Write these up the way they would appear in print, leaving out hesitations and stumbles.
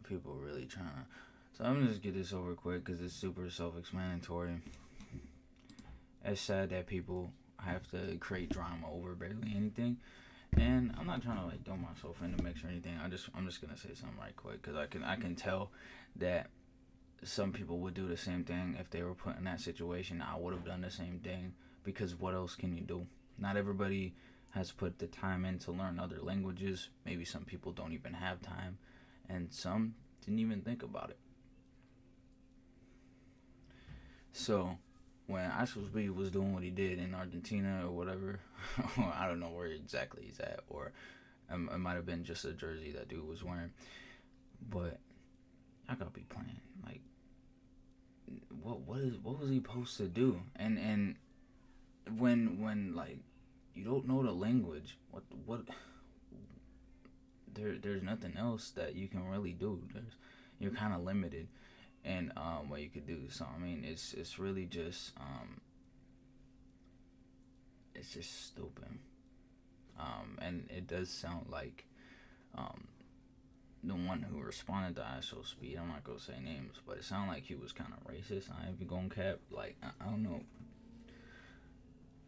people really trying to. So I'm gonna just get this over quick because it's super self-explanatory. It's sad that people have to create drama over barely anything, and I'm not trying to like throw myself in the mix or anything. I'm just gonna say something right quick because I can tell that some people would do the same thing if they were put in that situation. I would have done the same thing because what else can you do? Not everybody has put the time in to learn other languages. Maybe some people don't even have time, and some didn't even think about it. So, when MWII was doing what he did in Argentina or whatever, I don't know where exactly he's at, or it might have been just a jersey that dude was wearing, but I gotta be playing. Like, what was he supposed to do? And when like you don't know the language, what there's nothing else that you can really do. You're kind of limited in what you could do. So I mean, it's really just it's just stupid. And it does sound like the one who responded to ISO Speed, I'm not gonna say names, but it sounded like he was kind of racist. I ain't even gonna cap. Like I don't know.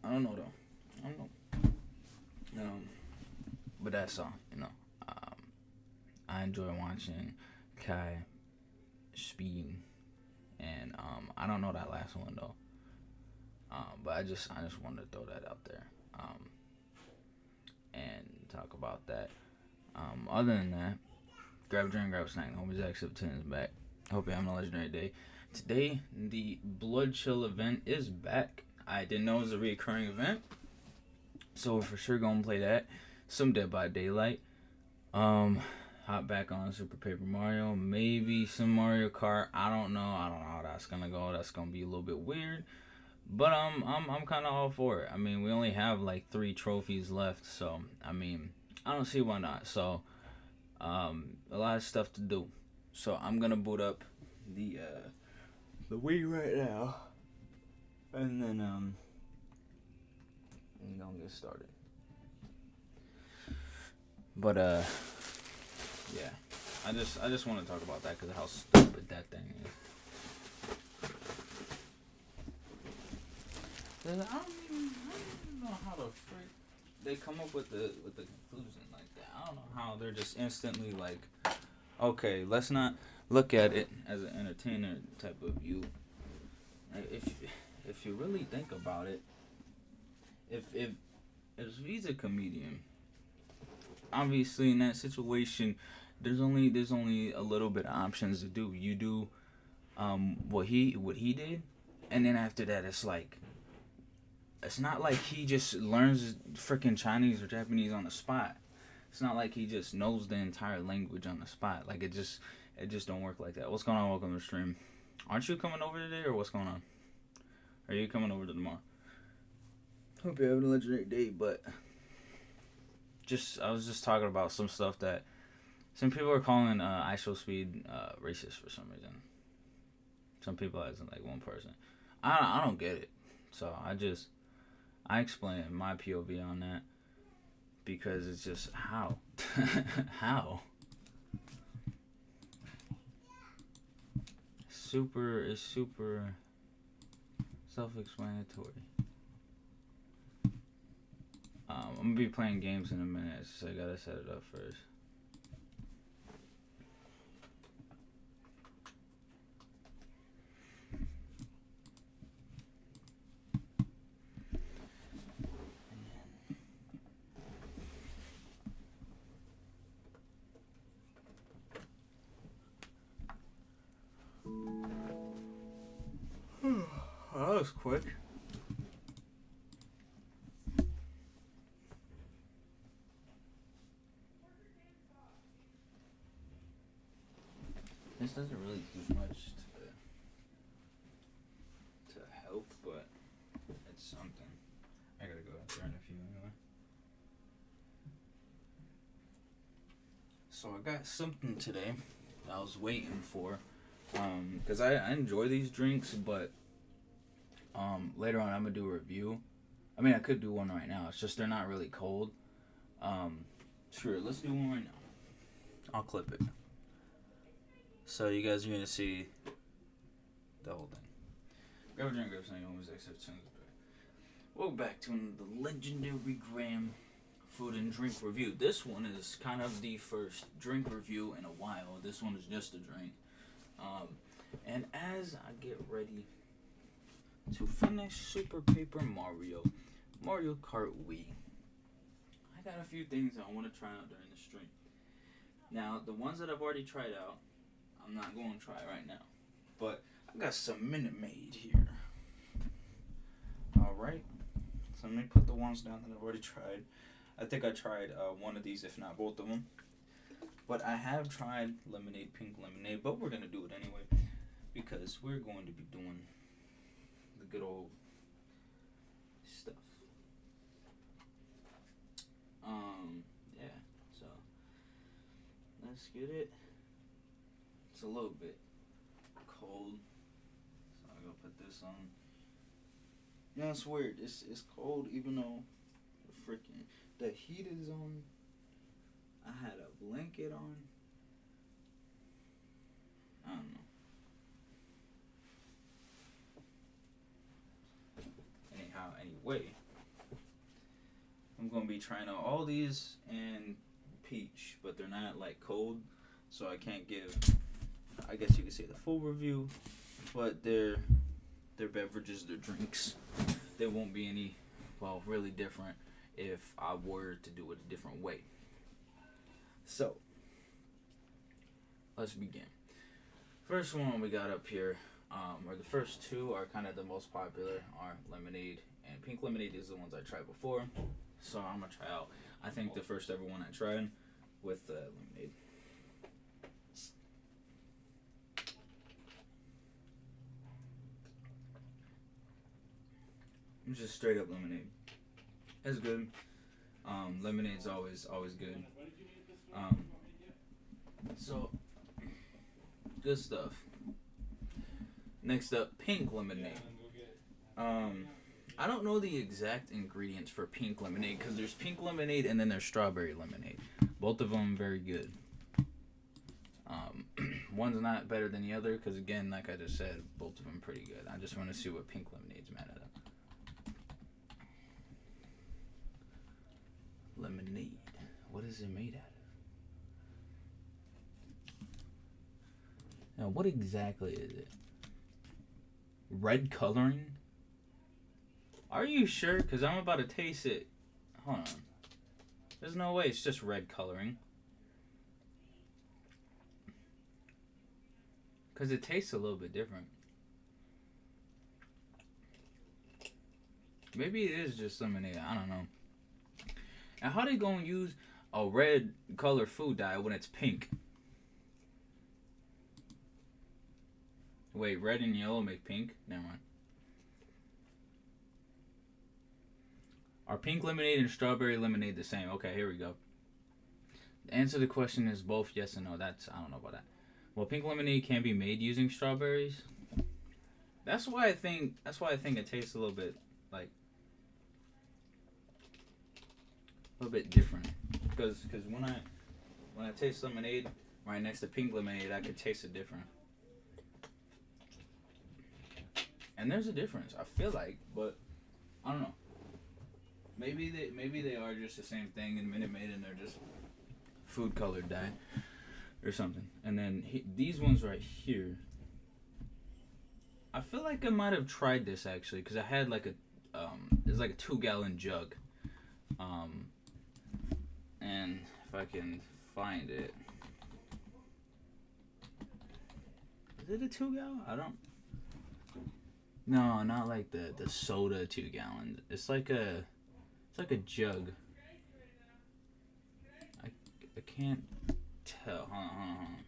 I don't know though. I don't know. But that's all. I enjoy watching Kai Speed, and I don't know that last one though. But I just wanted to throw that out there. And talk about that. Other than that, grab a drink, grab a snack. TheHomieZach710 is back. Hope you're having a legendary day. Today, the Blood Chill event is back. I didn't know it was a recurring event, so we're for sure gonna play that. Some Dead by Daylight. Hop back on Super Paper Mario. Maybe some Mario Kart. I don't know how that's gonna go. That's gonna be a little bit weird. But I'm kind of all for it. I mean, we only have like 3 trophies left, so I mean, I don't see why not. So, a lot of stuff to do. So I'm gonna boot up the Wii right now, and then I'm gonna get started. But yeah, I just want to talk about that because of how stupid that thing is. I don't even know how the frick they come up with the conclusion like that. I don't know how they're just instantly like, okay, let's not look at it as an entertainer type of view. If you really think about it, if he's a comedian, obviously in that situation, there's only a little bit of options to do. You do what he did, and then after that, it's like. It's not like he just learns freaking Chinese or Japanese on the spot. It's not like he just knows the entire language on the spot. Like it just don't work like that. What's going on? Welcome to the stream. Aren't you coming over today or what's going on? Are you coming over to tomorrow? Hope you're having a legendary day, but I was just talking about some stuff that some people are calling ISO Speed racist for some reason. Some people as in like one person. I don't get it. So I explain my POV on that because it's just how? How? It's super self-explanatory. I'm gonna be playing games in a minute, so I gotta set it up first. That was quick. This doesn't really do much to help, but it's something. I gotta go out there in a few anyway. So I got something today that I was waiting for. Because I enjoy these drinks, but later on I'm gonna do a review. I mean, I could do one right now. It's just they're not really cold. Sure, let's do one right now. I'll clip it. So you guys are gonna see the whole thing. Grab a drink, grab something. TheHomieZach710. Welcome back to the legendary Graham food and drink review. This one is kind of the first drink review in a while. This one is just a drink. And as I get ready to finish Super Paper Mario Kart Wii, I got a few things I want to try out during the stream. Now, the ones that I've already tried out, I'm not going to try right now. But I got some Minute Maid here. Alright. So let me put the ones down that I've already tried. I think I tried one of these, if not both of them. But I have tried lemonade, pink lemonade, but we're going to do it anyway. Because we're going to be doing the good old stuff. Yeah, so let's get it. It's a little bit cold, so I'm gonna put this on. You know, it's weird. It's cold, even though the heat is on. I had a blanket on. I don't know. Anyway, I'm gonna be trying out all these and peach, but they're not like cold, so I can't give, I guess you could say, the full review. But they're beverages, they're drinks. They won't be any, well, really different if I were to do it a different way. So let's begin. First one we got up here, or the first two are kind of the most popular, are lemonade and pink lemonade. Is the ones I tried before, so I'm gonna try out, I think, the first ever one I tried with lemonade. It's just straight up lemonade. It's good. Lemonade's always good. So good stuff. Next up, pink lemonade. I don't know the exact ingredients for pink lemonade because there's pink lemonade and then there's strawberry lemonade. Both of them very good. One's not better than the other because, again, like I just said, both of them pretty good. I just want to see what pink lemonade's mad at. Lemonade. What is it made out of? Now, what exactly is it? Red coloring? Are you sure? Because I'm about to taste it. Hold on. There's no way it's just red coloring. Because it tastes a little bit different. Maybe it is just lemonade. I don't know. And how they gonna use a red color food dye when it's pink? Wait, red and yellow make pink? Never mind. Are pink lemonade and strawberry lemonade the same? Okay, here we go. The answer to the question is both yes and no. I don't know about that. Well, pink lemonade can be made using strawberries. That's why I think it tastes a little bit like a little bit different. Because when I taste lemonade right next to pink lemonade, I could taste it different. And there's a difference, I feel like, but I don't know. Maybe they are just the same thing in Minute Maid and they're just food colored dye or something. And then these ones right here, I feel like I might have tried this actually because I had like it's like a 2-gallon jug. And if I can find it, is it a 2-gallon? I don't. No, not like the soda 2-gallon. It's like a jug. I can't tell. Hold on.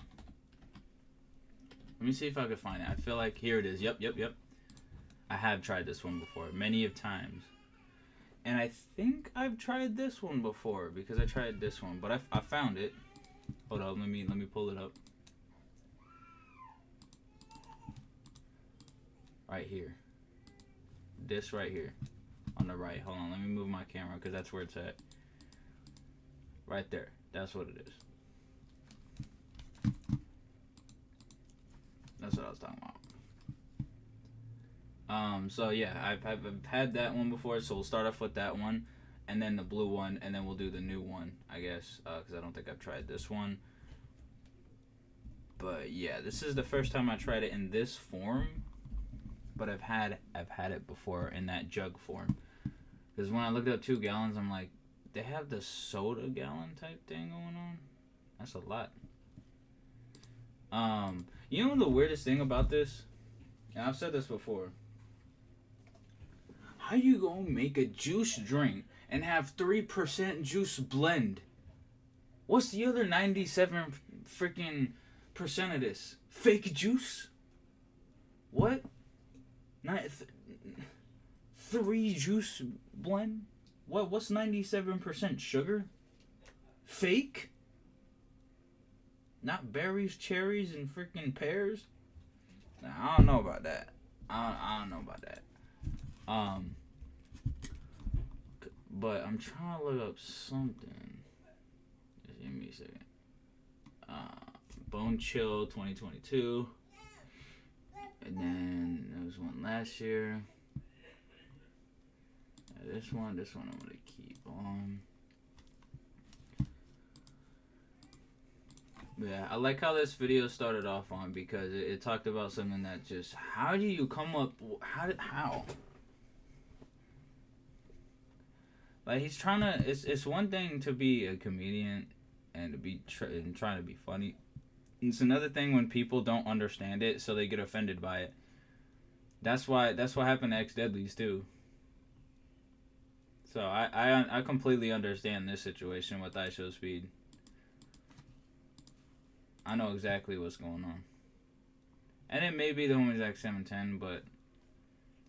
Let me see if I can find it. I feel like here it is. Yep. I have tried this one before, many of times. And I think I've tried this one before because I tried this one, but I found it. Hold up, let me pull it up. Right here. This right here. On the right. Hold on, let me move my camera because that's where it's at. Right there. That's what it is. what I was talking about. So yeah, I've had that one before, so we'll start off with that one, and then the blue one, and then we'll do the new one, I guess, because I don't think I've tried this one. But yeah, this is the first time I tried it in this form, but I've had it before in that jug form. Because when I looked up 2 gallons, I'm like, they have the soda gallon type thing going on? That's a lot. You know the weirdest thing about this? And I've said this before. How you gonna make a juice drink and have 3% juice blend? What's the other 97 freaking percent of this? Fake juice? What? 3 juice blend? What's 97% sugar? Fake? Not berries, cherries, and freaking pears? Nah, I don't know about that. I don't know about that. But I'm trying to look up something. Just give me a second. Bone Chill 2022. And then there was one last year. This one I'm gonna keep on. Yeah, I like how this video started off on because it talked about something that just, how do you come up, how? Like, he's trying to, it's one thing to be a comedian and to be trying to be funny. It's another thing when people don't understand it, so they get offended by it. That's what happened to X Deadlies too. So I completely understand this situation with IShowSpeed. I know exactly what's going on. And it may be TheHomieZach710, but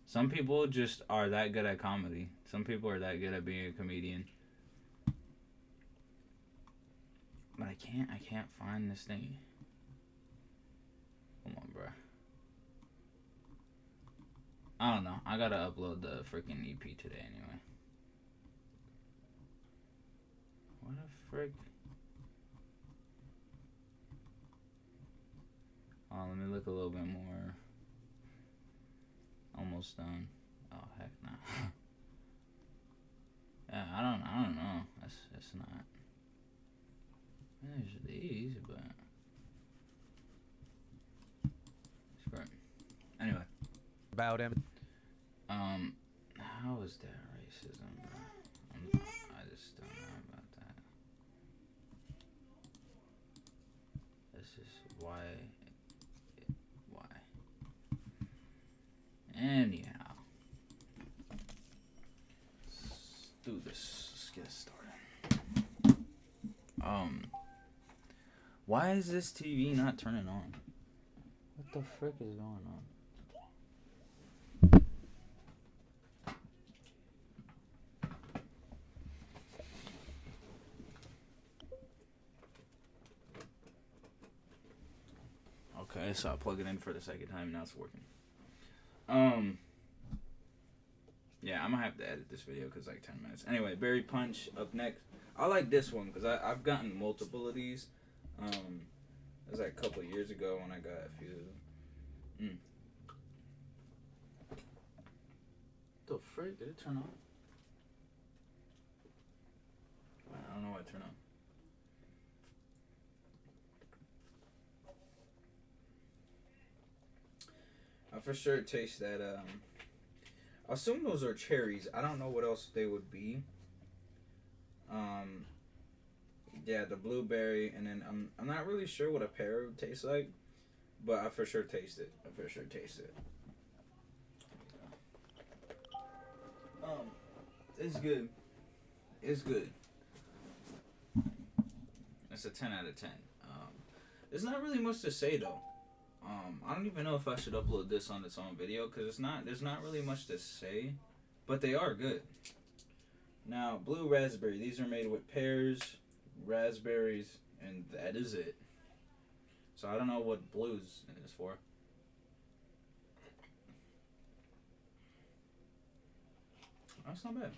some people just are that good at comedy. Some people are that good at being a comedian. But I can't find this thing. Come on, bro. I don't know. I gotta upload the freaking EP today anyway. What a frick. Oh, let me look a little bit more. Almost done. Oh, heck no. Yeah, I don't know. That's not. There's these, but it's great. Anyway. About him. How is that racism, bro? I just don't know about that. This is why. Anyhow, let's do this. Let's get started. Why is this TV not turning on? What the frick is going on? Okay, so I plug it in for the second time. Now it's working. Yeah, I'm gonna have to edit this video because like 10 minutes. Anyway, Berry Punch up next. I like this one because I've gotten multiple of these. It was like a couple of years ago when I got a few. The frick? Did it turn on? I don't know why it turned on. I for sure taste that. I assume those are cherries. I don't know what else they would be. Yeah, the blueberry, and then I'm not really sure what a pear would taste like, but I for sure taste it. It's good. It's good. It's a 10 out of 10. There's not really much to say though. I don't even know if I should upload this on its own video because there's not really much to say, but they are good. Now, blue raspberry. These are made with pears, raspberries, and that is it. So I don't know what blues is for. That's not bad.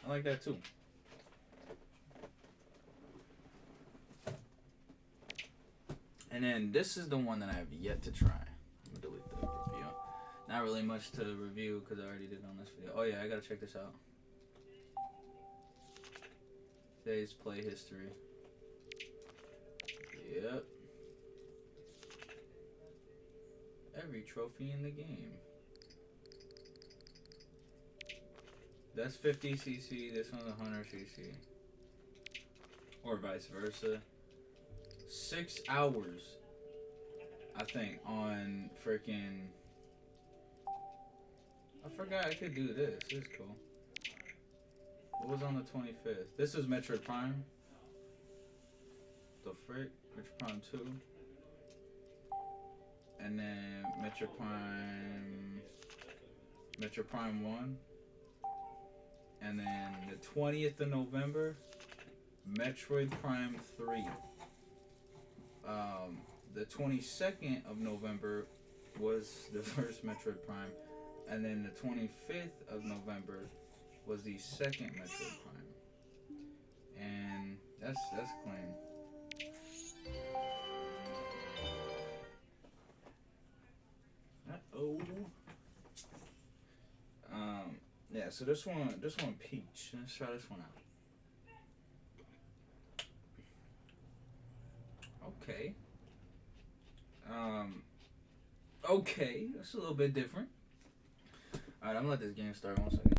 I like that too. And then this is the one that I have yet to try. Not really much to review because I already did on this video. Oh yeah, I gotta check this out. Today's play history. Yep. Every trophy in the game. That's 50cc, this one's 100cc. Or vice versa. 6 hours, I think, on freaking... I forgot I could do this. This is cool. What was on the 25th? This is Metroid Prime. The frick? Metroid Prime 2. And then Metroid Prime 1. And then the 20th of November, Metroid Prime 3. The 22nd of November was the first Metroid Prime. And then the 25th of November was the second Metroid Prime. And that's clean. Yeah, so this one peach. Let's try this one out. Okay. Okay, that's a little bit different. Alright, I'm gonna let this game start 1 second.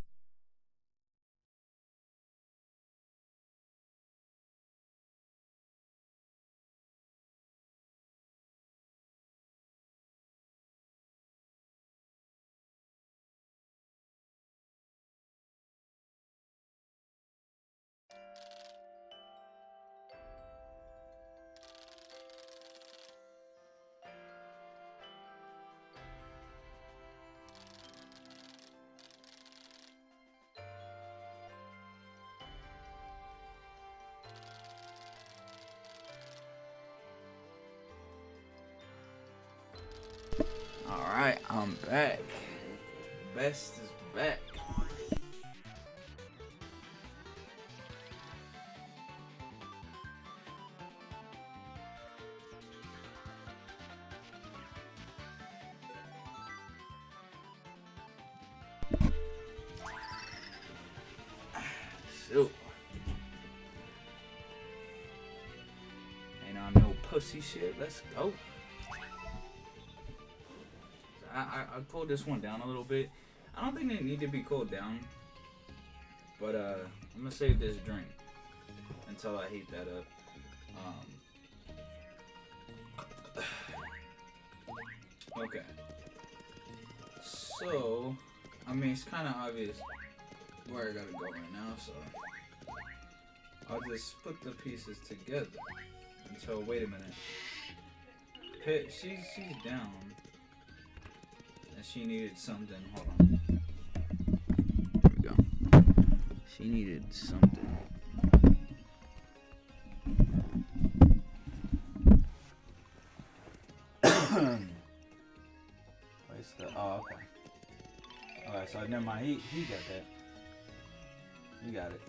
Alright, I'm back. Best is back. Shoot. Ain't on no pussy shit. Let's go. I cooled this one down a little bit. I don't think they need to be cooled down, but I'm gonna save this drink until I heat that up. Okay. So, I mean, it's kind of obvious where I gotta go right now, so I'll just put the pieces together until. Wait a minute. She's down. She needed something. Hold on. There we go. She needed something. Place the. Oh, okay. Alright, so never mind. He got that. You got it.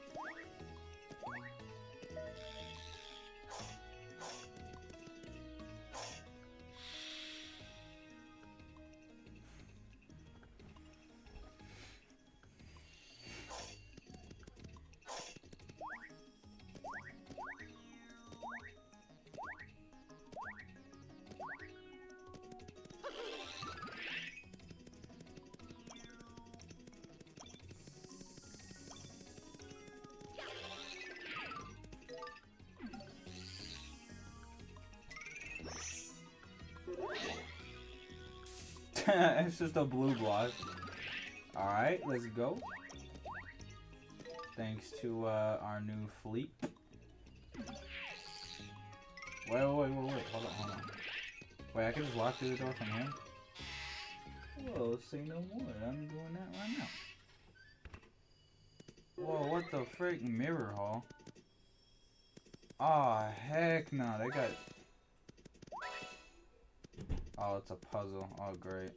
It's just a blue block. Alright, let's go. Thanks to our new fleet. Wait. Hold on. Wait, I can just walk through the door from here? Whoa, say no more. I'm doing that right now. Whoa, what the frick? Mirror hall? Aw, heck no. They got... Oh, it's a puzzle. Oh, great.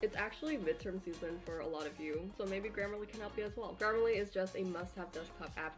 It's actually midterm season for a lot of you, so maybe Grammarly can help you as well. Grammarly is just a must-have desktop app.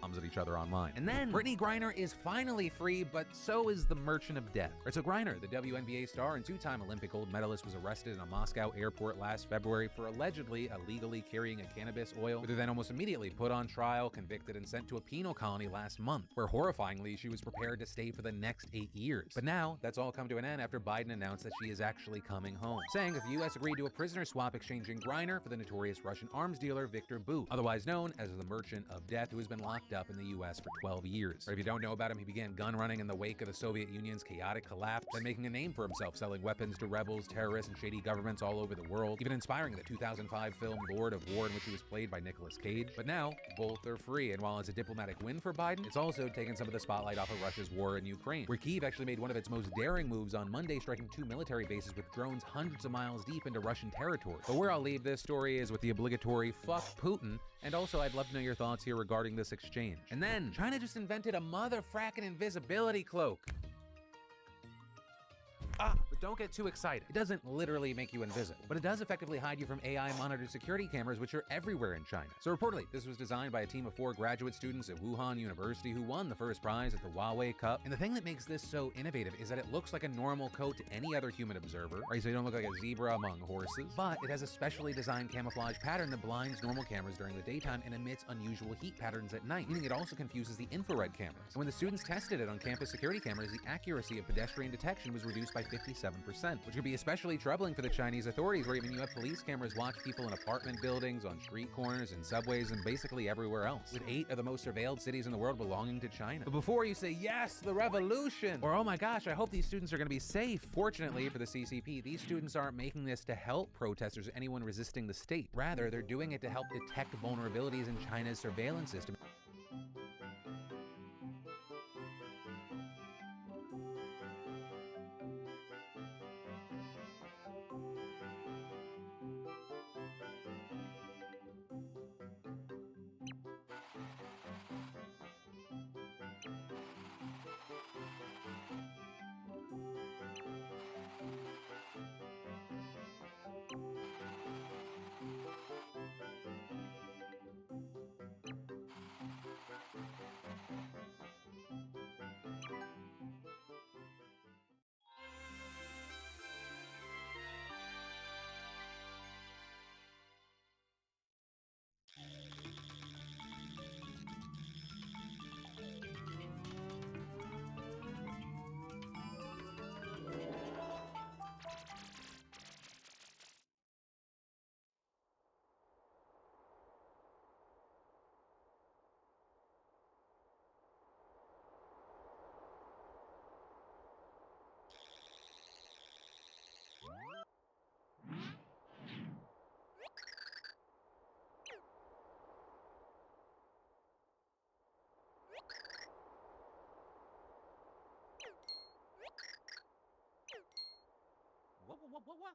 bombs at each other online. And then Brittany Griner is finally free, but so is the Merchant of Death. Right, so Griner, the WNBA star and two-time Olympic gold medalist, was arrested in a Moscow airport last February for allegedly illegally carrying a cannabis oil, with her then almost immediately put on trial, convicted, and sent to a penal colony last month, where horrifyingly she was prepared to stay for the next 8 years. But now that's all come to an end after Biden announced that she is actually coming home, saying that the U.S. agreed to a prisoner swap exchanging Griner for the notorious Russian arms dealer Viktor Bout, otherwise known as the Merchant of Death, who has been locked up in the U.S. for 12 years. Or if you don't know about him, he began gun running in the wake of the Soviet Union's chaotic collapse, then making a name for himself selling weapons to rebels, terrorists, and shady governments all over the world, even inspiring the 2005 film Lord of War, in which he was played by Nicolas Cage. But now, both are free, and while it's a diplomatic win for Biden, it's also taken some of the spotlight off of Russia's war in Ukraine, where Kyiv actually made one of its most daring moves on Monday, striking 2 military bases with drones hundreds of miles deep into Russian territory. But where I'll leave this story is with the obligatory fuck Putin, and also I'd love to know your thoughts here regarding this exchange. And then, China just invented a motherfrackin' invisibility cloak. But don't get too excited. It doesn't literally make you invisible, but it does effectively hide you from AI-monitored security cameras, which are everywhere in China. So reportedly, this was designed by a team of 4 graduate students at Wuhan University who won the first prize at the Huawei Cup. And the thing that makes this so innovative is that it looks like a normal coat to any other human observer, right? So you don't look like a zebra among horses, but it has a specially designed camouflage pattern that blinds normal cameras during the daytime and emits unusual heat patterns at night, meaning it also confuses the infrared cameras. And when the students tested it on campus security cameras, the accuracy of pedestrian detection was reduced by 57%, which could be especially troubling for the Chinese authorities, where even you have police cameras watch people in apartment buildings, on street corners, in subways, and basically everywhere else, with 8 of the most surveilled cities in the world belonging to China. But before you say, yes, the revolution, or oh my gosh, I hope these students are going to be safe, fortunately for the CCP, these students aren't making this to help protesters or anyone resisting the state. Rather, they're doing it to help detect vulnerabilities in China's surveillance system. What?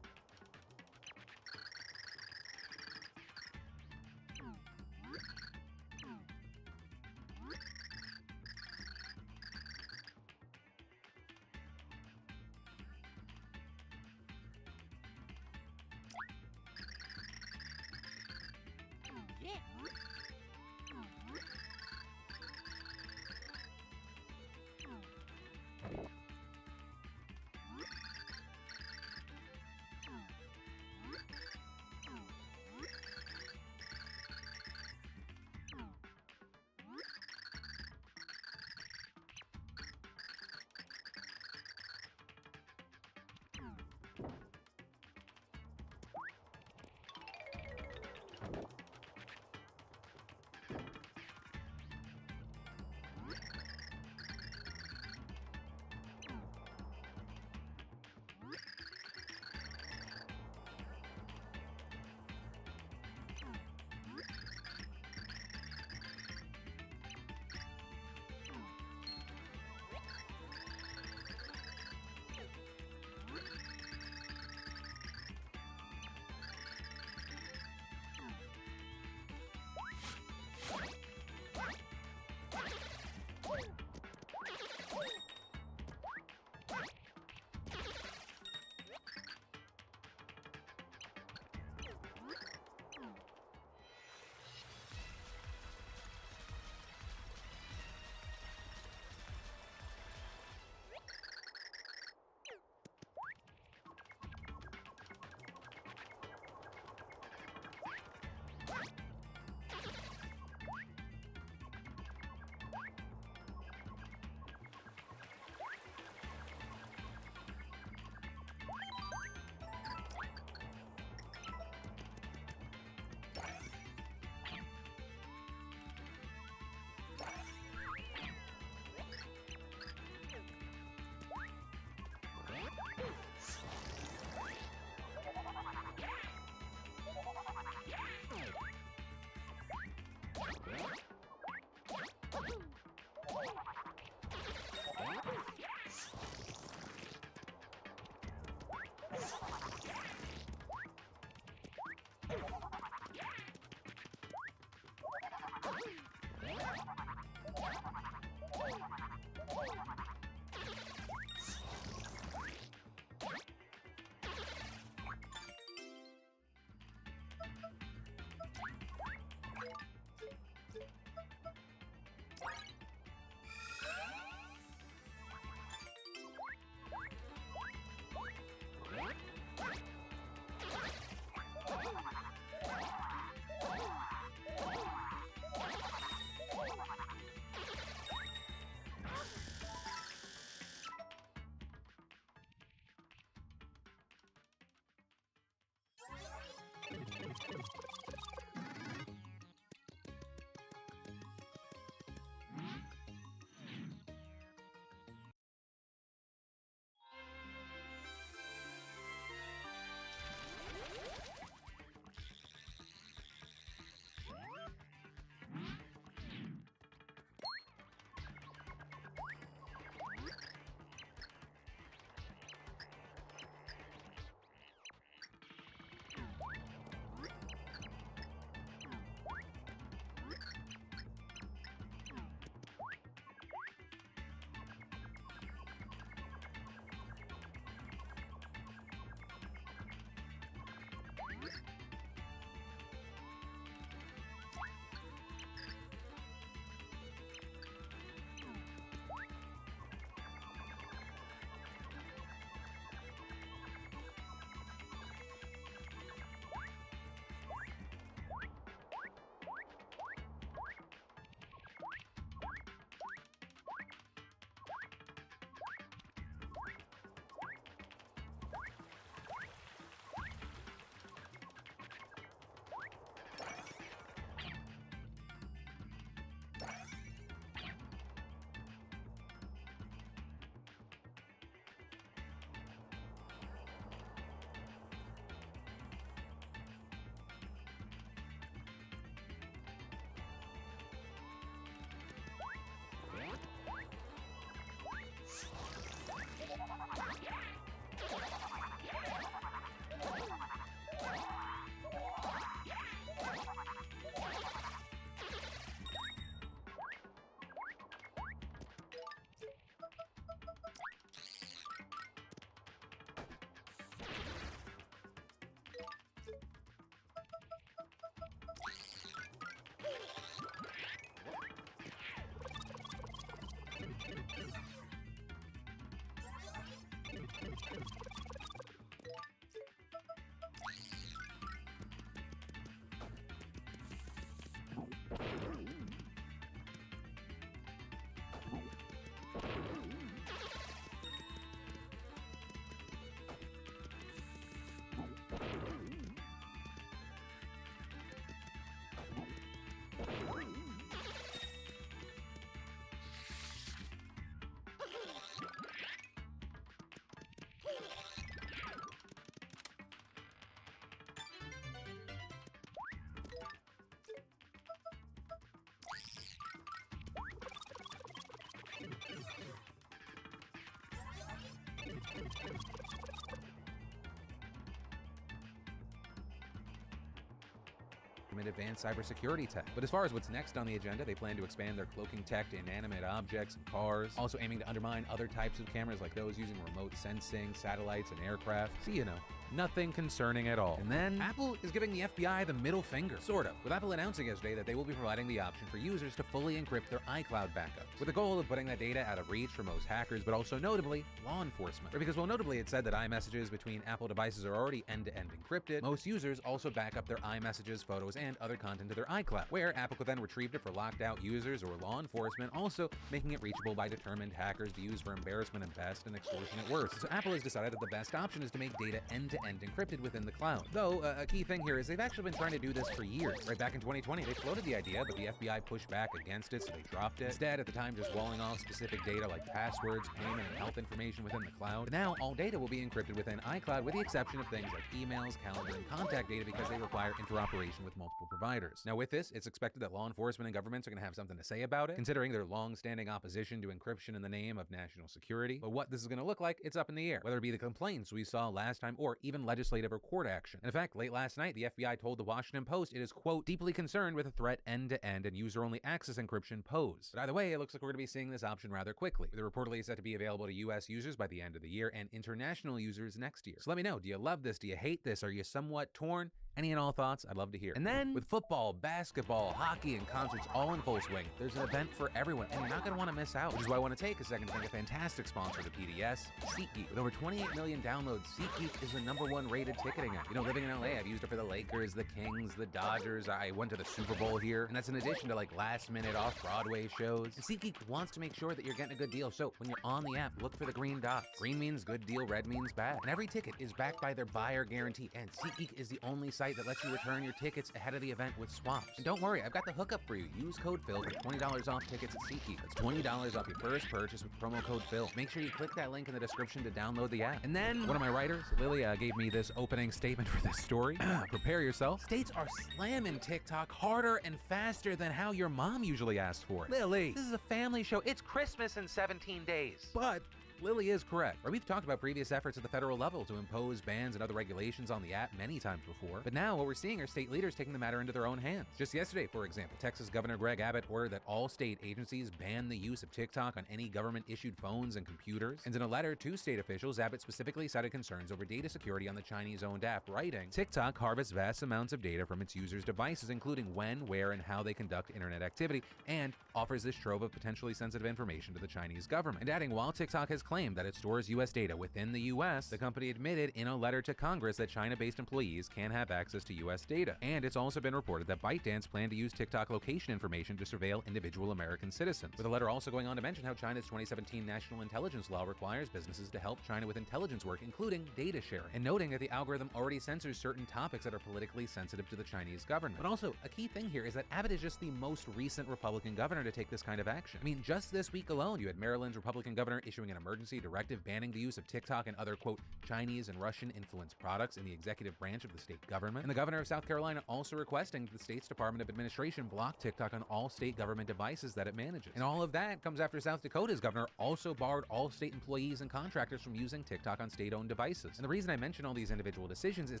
Advanced cybersecurity tech. But as far as what's next on the agenda, they plan to expand their cloaking tech to inanimate objects and cars, also aiming to undermine other types of cameras like those using remote sensing, satellites, and aircraft. So, you know, nothing concerning at all. And then Apple is giving the FBI the middle finger, sort of, with Apple announcing yesterday that they will be providing the option for users to fully encrypt their iCloud backups, with the goal of putting that data out of reach for most hackers, but also notably law enforcement. Or because, well, notably it said that iMessages between Apple devices are already end-to-end encrypted. Most users also back up their iMessages, photos, and other content to their iCloud, where Apple could then retrieve it for locked out users or law enforcement, also making it reachable by determined hackers to use for embarrassment at best and extortion at worst. So Apple has decided that the best option is to make data end-to-end encrypted within the cloud. Though, a key thing here is they've actually been trying to do this for years. Right back in 2020, they floated the idea, but the FBI pushed back against it, so they dropped it. Instead, at the time, just walling off specific data like passwords, payment, and health information within the cloud. But now, all data will be encrypted within iCloud, with the exception of things like emails, calendar, and contact data because they require interoperation with multiple providers. Now, with this, it's expected that law enforcement and governments are going to have something to say about it, considering their long-standing opposition to encryption in the name of national security. But what this is going to look like, it's up in the air, whether it be the complaints we saw last time or even legislative or court action. And in fact, late last night, the FBI told the Washington Post it is, quote, deeply concerned with a threat end-to-end and user-only access encryption posed. But either way, it looks like we're going to be seeing this option rather quickly, with it reportedly set to be available to US users by the end of the year and international users next year. So let me know, do you love this? Do you hate this? Are you somewhat torn? Any and all thoughts, I'd love to hear. And then, with football, basketball, hockey, and concerts all in full swing, there's an event for everyone, and you're not going to want to miss out, which is why I want to take a second to thank a fantastic sponsor of the PDS, SeatGeek. With over 28 million downloads, SeatGeek is the #1 rated ticketing app. You know, living in LA, I've used it for the Lakers, the Kings, the Dodgers. I went to the Super Bowl here, and that's in addition to like last-minute off-Broadway shows. And SeatGeek wants to make sure that you're getting a good deal, so when you're on the app, look for the green dots. Green means good deal, red means bad. And every ticket is backed by their buyer guarantee, and SeatGeek is the only site site that lets you return your tickets ahead of the event with swaps. And don't worry, I've got the hookup for you. Use code Phil for $20 off tickets at SeatGeek. That's $20 off your first purchase with promo code Phil. Make sure you click that link in the description to download the app. And then one of my writers, Lily, gave me this opening statement for this story. Prepare yourself. States are slamming TikTok harder and faster than how your mom usually asks for it. Lily, this is a family show. It's Christmas in 17 days. But Lily is correct. Right, we've talked about previous efforts at the federal level to impose bans and other regulations on the app many times before, but now what we're seeing are state leaders taking the matter into their own hands. Just yesterday, for example, Texas Governor Greg Abbott ordered that all state agencies ban the use of TikTok on any government-issued phones and computers. And in a letter to state officials, Abbott specifically cited concerns over data security on the Chinese-owned app, writing, "TikTok harvests vast amounts of data from its users' devices, including when, where, and how they conduct internet activity, and offers this trove of potentially sensitive information to the Chinese government." And adding, while TikTok has claimed that it stores U.S. data within the U.S., the company admitted in a letter to Congress that China-based employees can have access to U.S. data. And it's also been reported that ByteDance planned to use TikTok location information to surveil individual American citizens. With the letter also going on to mention how China's 2017 national intelligence law requires businesses to help China with intelligence work, including data sharing, and noting that the algorithm already censors certain topics that are politically sensitive to the Chinese government. But also, a key thing here is that Abbott is just the most recent Republican governor to take this kind of action. I mean, just this week alone, you had Maryland's Republican governor issuing an emergency directive banning the use of TikTok and other, quote, Chinese and Russian influenced products in the executive branch of the state government. And the governor of South Carolina also requesting the state's Department of Administration block TikTok on all state government devices that it manages. And all of that comes after South Dakota's governor also barred all state employees and contractors from using TikTok on state-owned devices. And the reason I mention all these individual decisions is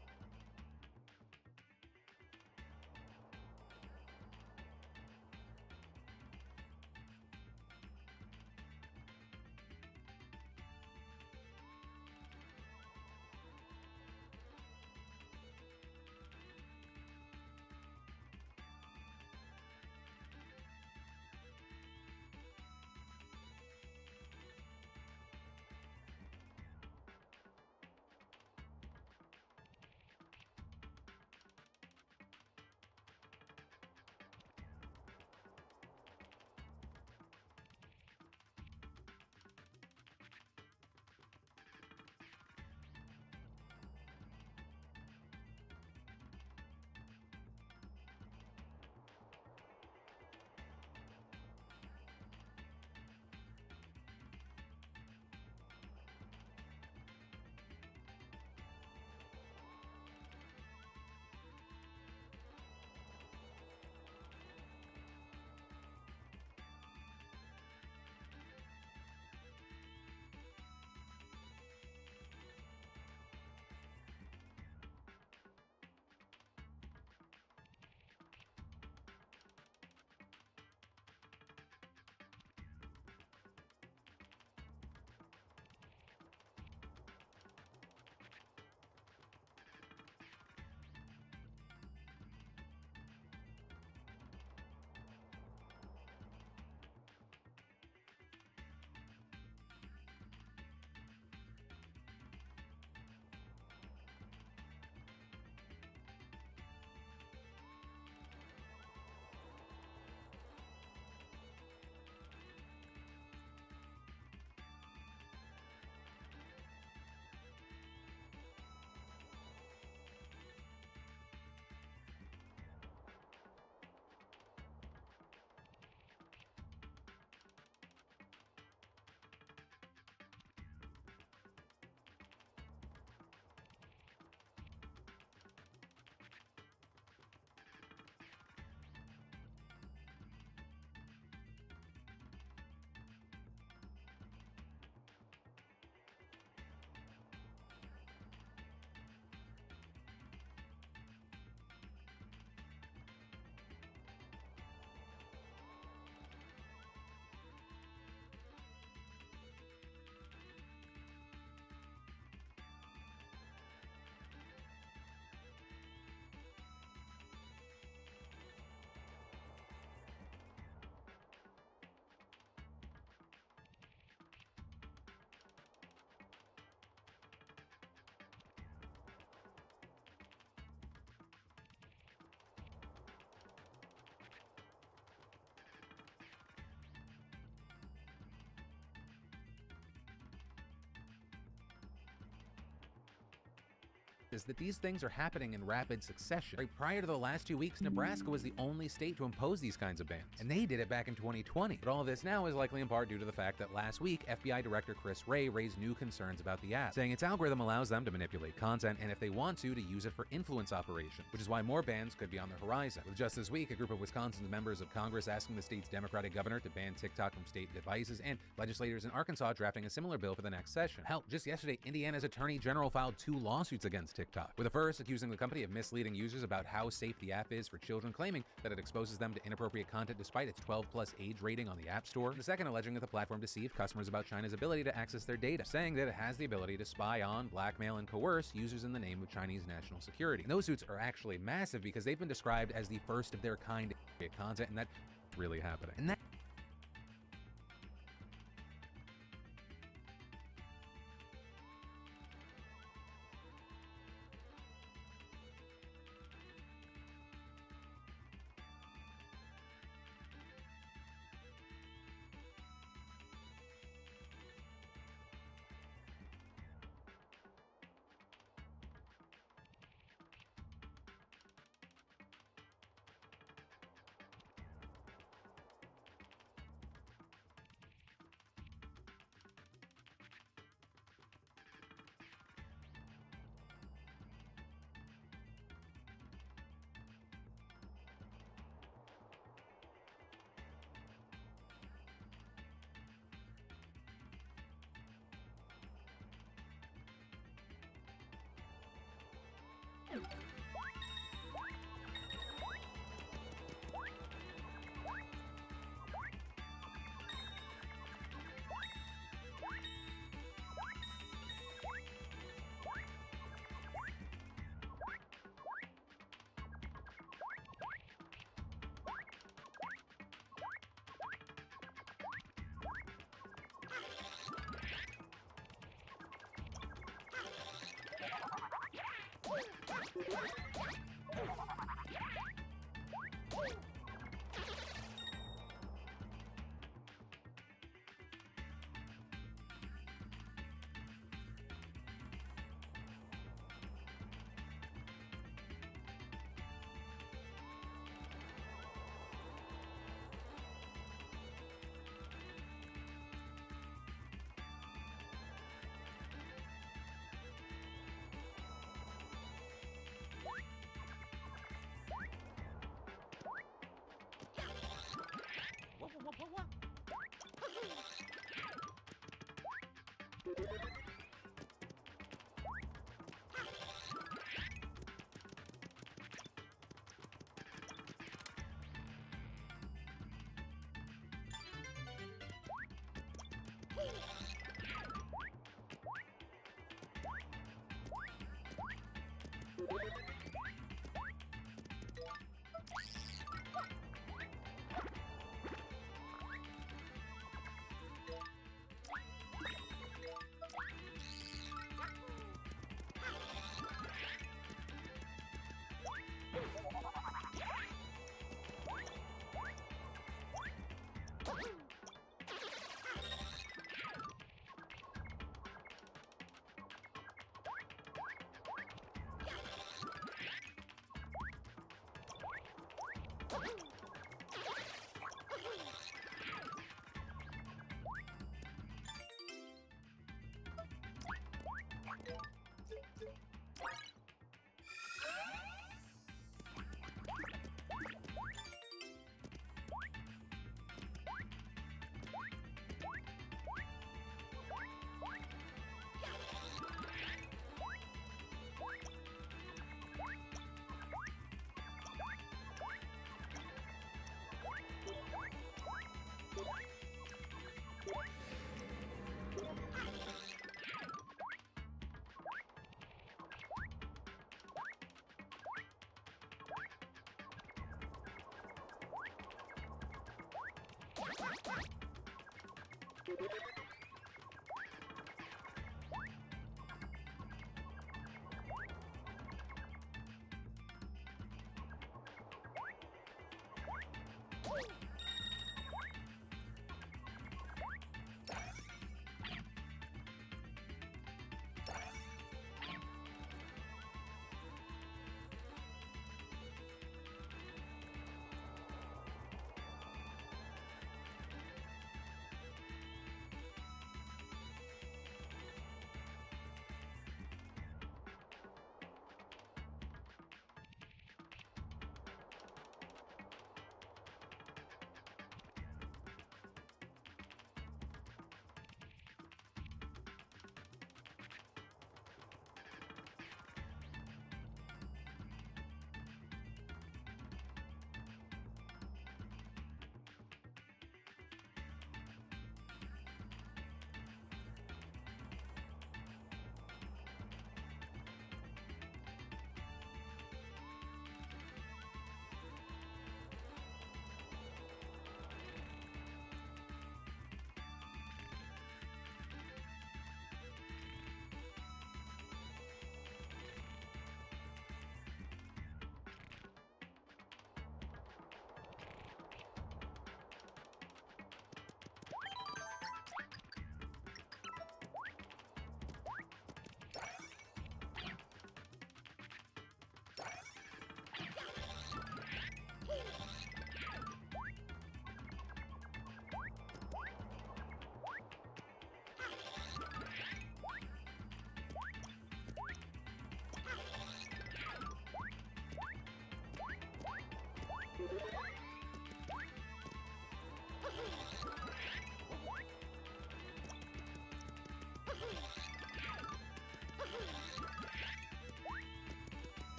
is that these things are happening in rapid succession. Right prior to the last 2 weeks, Nebraska was the only state to impose these kinds of bans, and they did it back in 2020. But all of this now is likely in part due to the fact that last week, FBI Director Chris Wray raised new concerns about the app, saying its algorithm allows them to manipulate content and if they want to use it for influence operations, which is why more bans could be on the horizon. With just this week, a group of Wisconsin's members of Congress asking the state's Democratic governor to ban TikTok from state devices, and legislators in Arkansas drafting a similar bill for the next session. Hell, just yesterday, Indiana's Attorney General filed 2 lawsuits against TikTok, with the first accusing the company of misleading users about how safe the app is for children, claiming that it exposes them to inappropriate content despite its 12+ age rating on the App Store. And the second alleging that the platform deceived customers about China's ability to access their data, saying that it has the ability to spy on, blackmail, and coerce users in the name of Chinese national security. And those suits are actually massive because they've been described as the first of their kind content, and that's really happening. And that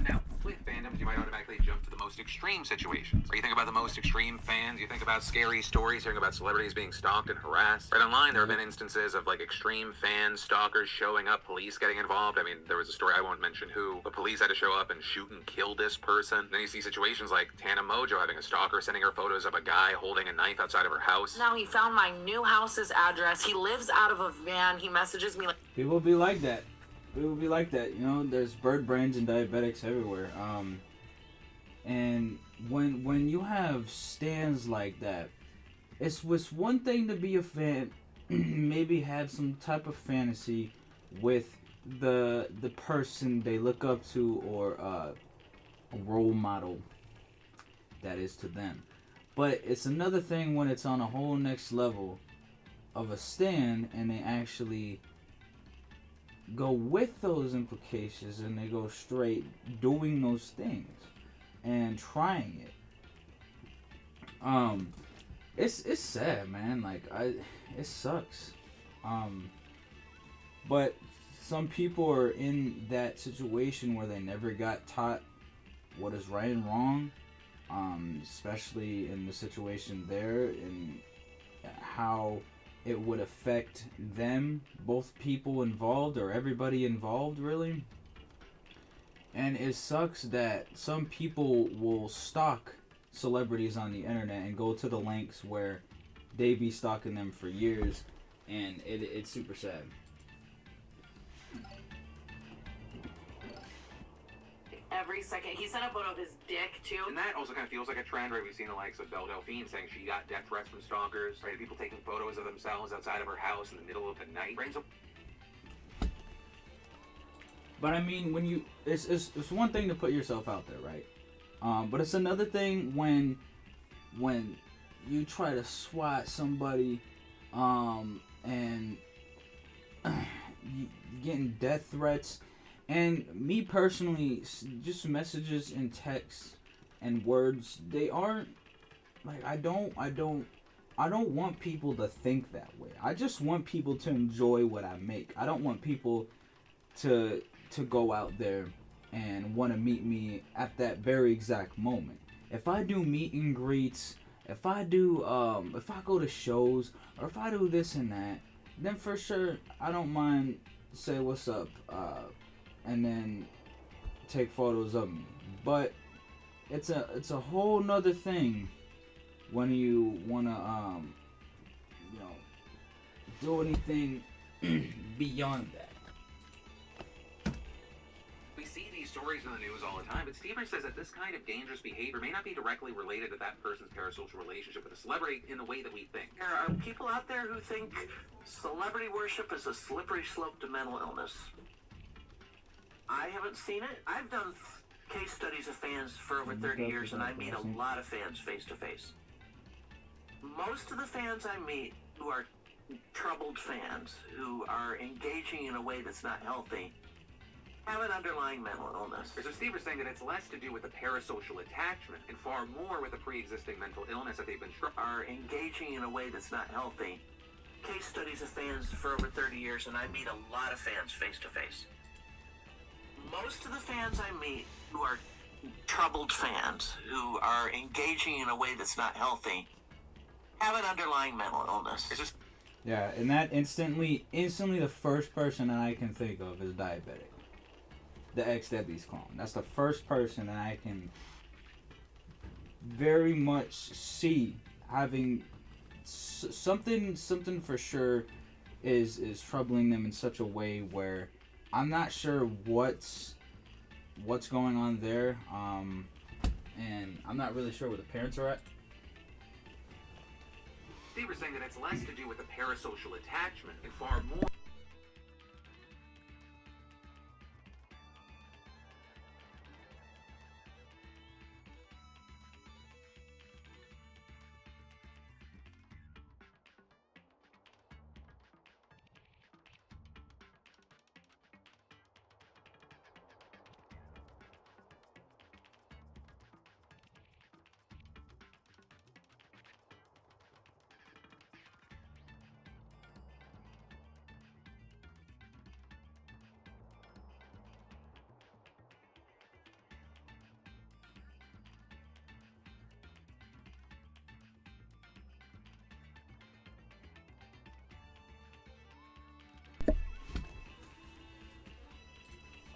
Now, with fandoms, you might automatically jump to the most extreme situations. Or you think about the most extreme fans, you think about scary stories, hearing about celebrities being stalked and harassed. Right online, there have been instances of like extreme fans, stalkers showing up, police getting involved. I mean, there was a story, I won't mention who, but police had to show up and shoot and kill this person. Then you see situations like Tana Mojo having a stalker sending her photos of a guy holding a knife outside of her house. Now he found my new house's address. He lives out of a van. He messages me like... People be like that. People be like that. You know, there's bird brains and diabetics everywhere. And when you have stands like that, it's one thing to be a fan, maybe have some type of fantasy with the person they look up to, or a role model that is to them. But it's another thing when it's on a whole next level of a stand and they actually go with those implications and they go straight doing those things and trying it. It's sad, man. Like, it sucks. But some people are in that situation where they never got taught what is right and wrong, especially in the situation there, and how it would affect them, both people involved, or everybody involved, really. And it sucks that some people will stalk celebrities on the internet and go to the lengths where they be stalking them for years, and it's super sad. Every second. He sent a photo of his dick, too. And that also kind of feels like a trend, right? We've seen the likes of Belle Delphine saying she got death threats from stalkers, right? People taking photos of themselves outside of her house in the middle of the night. Right? So but I mean, when you, it's one thing to put yourself out there, right? But it's another thing when you try to swat somebody, and you getting death threats. And me personally, just messages and texts and words, they aren't, like, I don't want people to think that way. I just want people to enjoy what I make. I don't want people to go out there and want to meet me at that very exact moment. If I do meet and greets, if I go to shows, or if I do this and that, then for sure, I don't mind say what's up, and then take photos of me. But it's a whole nother thing when you wanna do anything beyond that. we see these stories in the news all the time, but Stever says that this kind of dangerous behavior may not be directly related to that person's parasocial relationship with a celebrity in the way that we think. There are people out there who think celebrity worship is a slippery slope to mental illness. I haven't seen it. I've done case studies of fans for over 30 years, and I meet a lot of fans face to face. Most of the fans I meet who are troubled fans, who are engaging in a way that's not healthy, have an underlying mental illness. So Stever's saying that it's less to do with the parasocial attachment and far more with the pre-existing mental illness that they've been are engaging in a way that's not healthy. Case studies of fans for over 30 years, and I meet a lot of fans face to face. Most of the fans I meet who are troubled fans, who are engaging in a way that's not healthy, have an underlying mental illness. Yeah, and that instantly the first person that I can think of is diabetic. The ex-Debbie's clone. That's the first person that I can very much see having something for sure is troubling them in such a way where I'm not sure what's going on there, and I'm not really sure where the parents are at. Stever's saying that it's less to do with the parasocial attachment and far more.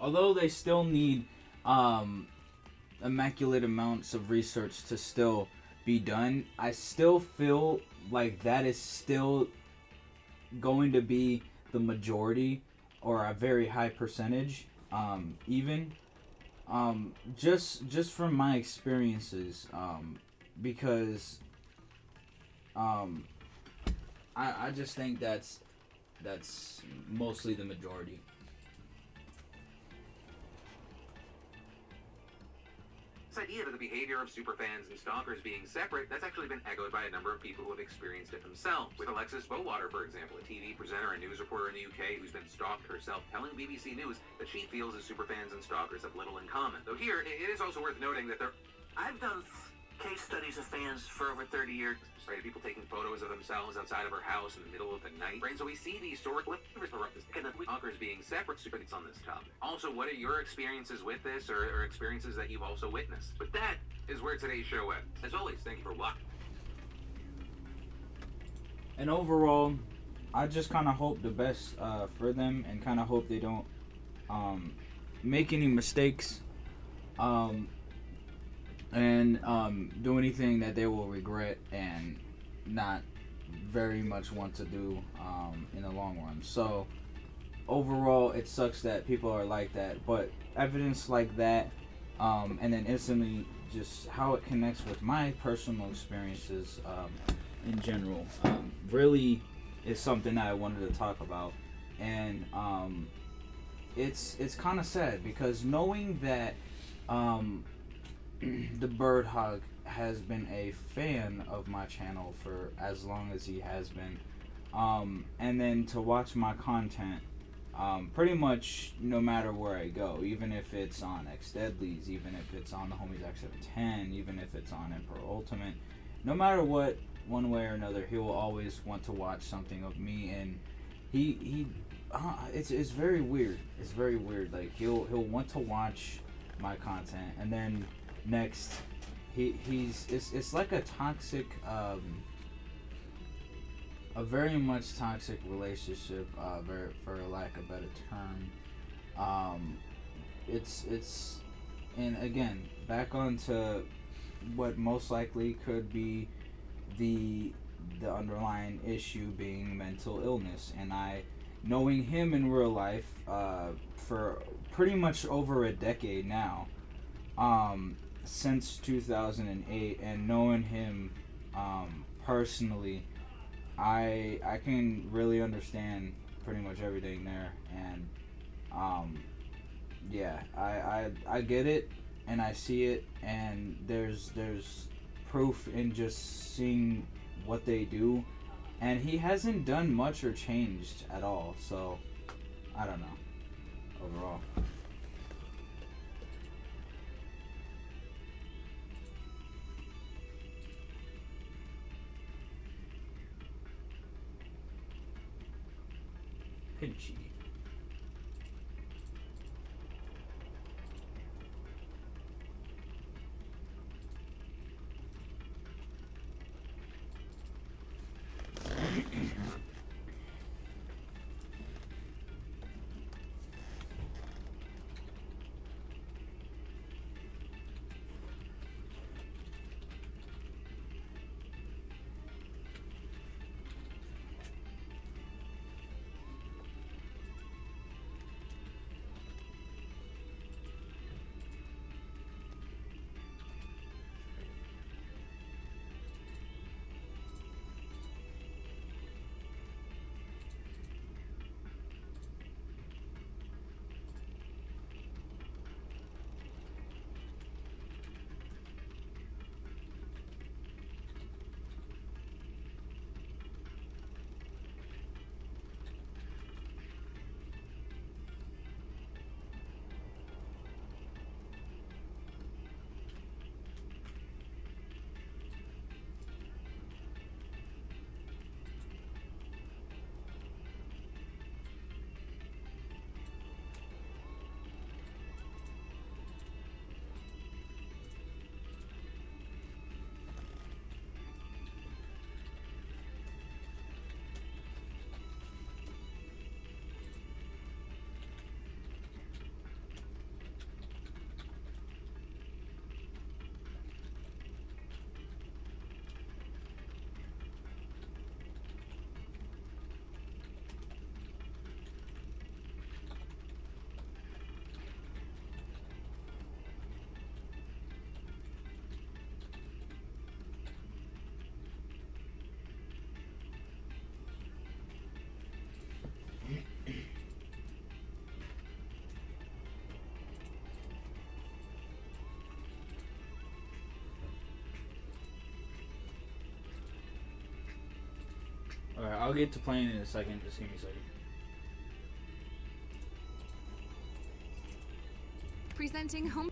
Although they still need immaculate amounts of research to still be done, I still feel like that is still going to be the majority, or a very high percentage, even just from my experiences, because I just think that's mostly the majority. This idea that the behavior of superfans and stalkers being separate, that's actually been echoed by a number of people who have experienced it themselves. With Alexis Bowater, for example, a TV presenter and news reporter in the UK who's been stalked herself, telling BBC News that she feels that superfans and stalkers have little in common. Though here, it is also worth noting that I've done case studies of fans for over 30 years. Right, people taking photos of themselves outside of her house in the middle of the night. Right, so we see these stalkers being separate superfans on this topic. Also, what are your experiences with this, or experiences that you've also witnessed? But that is where today's show ends. As always, thank you for watching. And overall, I just kind of hope the best for them, and kind of hope they don't make any mistakes, and do anything that they will regret and not very much want to do in the long run. So overall, it sucks that people are like that, but evidence like that, and then instantly just how it connects with my personal experiences in general, really is something that I wanted to talk about. And it's kind of sad because knowing that the Bird Hog has been a fan of my channel for as long as he has been, and then to watch my content pretty much no matter where I go, even if it's on X Deadlies, even if it's on TheHomieZach710, even if it's on Emperor Ultimate, no matter what, one way or another, he will always want to watch something of me. And it's very weird. It's very weird. Like he'll want to watch my content, and then next it's like a toxic a very much toxic relationship, for lack of a better term. It's and again, back onto what most likely could be the underlying issue being mental illness. And knowing him in real life for pretty much over a decade now, since 2008, and knowing him personally, I can really understand pretty much everything there. And yeah, I get it, and I see it, and there's proof in just seeing what they do, and he hasn't done much or changed at all. So I don't know overall. Pinchy. Alright, I'll get to playing in a second. Just give me a second. Presenting home.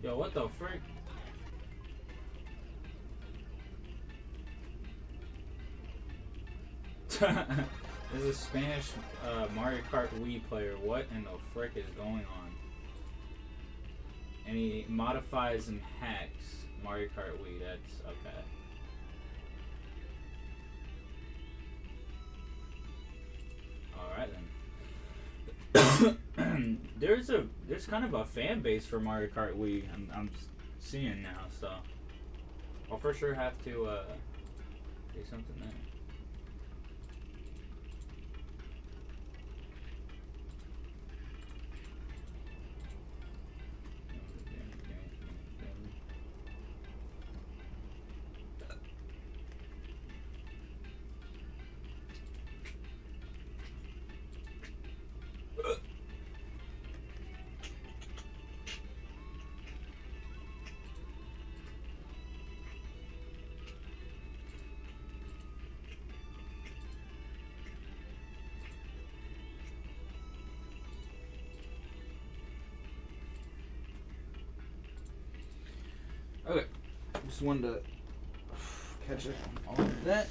Yo, what the frick? There's a Spanish Mario Kart Wii player. What in the frick is going on? And he modifies and hacks Mario Kart Wii. That's okay. Alright then. There's kind of a fan base for Mario Kart Wii. I'm seeing now, so I'll for sure have to do something there. Okay, just wanted to catch up on all of that.